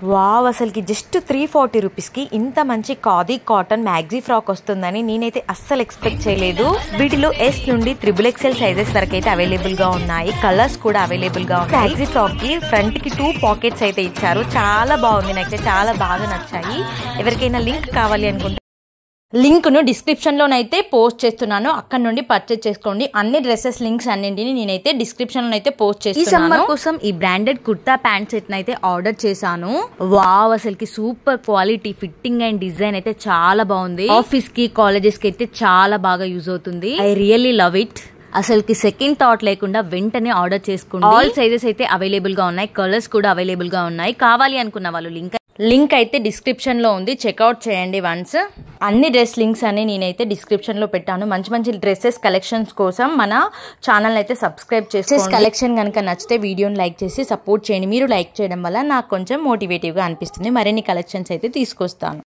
Wow, అసలుకి just 340 రూపీస్కి ఇంత మంచి ఖాదీ కాటన్ మ్యాగ్జీ ఫ్రాక్ వస్తుందని నేనైతే అస్సలు ఎక్స్పెక్ట్ చేయలేదు. వీటిలో ఎస్ నుండి XXL సైజెస్ వరకు అయితే అవైలబుల్గా ఉన్నాయి. కలర్స్ కూడా అవైలబుల్గా ఉన్నాయి. మ్యాగ్జీ ఫ్రాక్కి ఫ్రంట్కి 2 పాకెట్స్ అయితే ఇచ్చారు. చాలా బాగుంది, నాకైతే చాలా బాగా నచ్చాయి. ఎవరికైనా లింక్ కావాలి అనుకుంటే లింక్ను డిస్క్రిప్షన్లోనైతే పోస్ట్ చేస్తున్నాను, అక్కడ నుండి పర్చేజ్ చేసుకోండి. అన్ని డ్రెస్సెస్ లింక్స్ అన్నింటినీ నేనైతే డిస్క్రిప్షన్లో అయితే పోస్ట్ చేస్తున్నాను. ఈ సమ్మర్ కోసం ఈ బ్రాండెడ్ కుర్తా ప్యాంట్ సెట్ అయితే ఆర్డర్ చేశాను. వావ్, అసలుకి super quality, fitting and design అయితే చాలా బాగుంది. ఆఫీస్ కి కాలేజెస్ కి అయితే చాలా బాగా యూజ్ అవుతుంది. I really love it. అసలుకి సెకండ్ థాట్ లేకుండా వెంటనే ఆర్డర్ చేసుకోండి. ఆల్ సైజెస్ అయితే అవైలబుల్ గా ఉన్నాయి, కలర్స్ కూడా అవైలబుల్ గా ఉన్నాయి. కావాలి అనుకున్న వాళ్ళు లింక్ అయితే డిస్క్రిప్షన్ లో ఉంది, చెక్అవుట్ చేయండి వన్స్. అన్ని డ్రెస్ లింక్స్ అని నేనైతే డిస్క్రిప్షన్ లో పెట్టాను. మంచి మంచి డ్రెస్సెస్ కలెక్షన్స్ కోసం మన ఛానల్ అయితే సబ్స్క్రైబ్ చేసుకోండి. కలెక్షన్ కనుక నచ్చితే వీడియోని లైక్ చేసి సపోర్ట్ చేయండి. మీరు లైక్ చేయడం వల్ల నాకు కొంచెం మోటివేటివ్ గా అనిపిస్తుంది. మరిన్ని కలెక్షన్స్ అయితే తీసుకొస్తాను.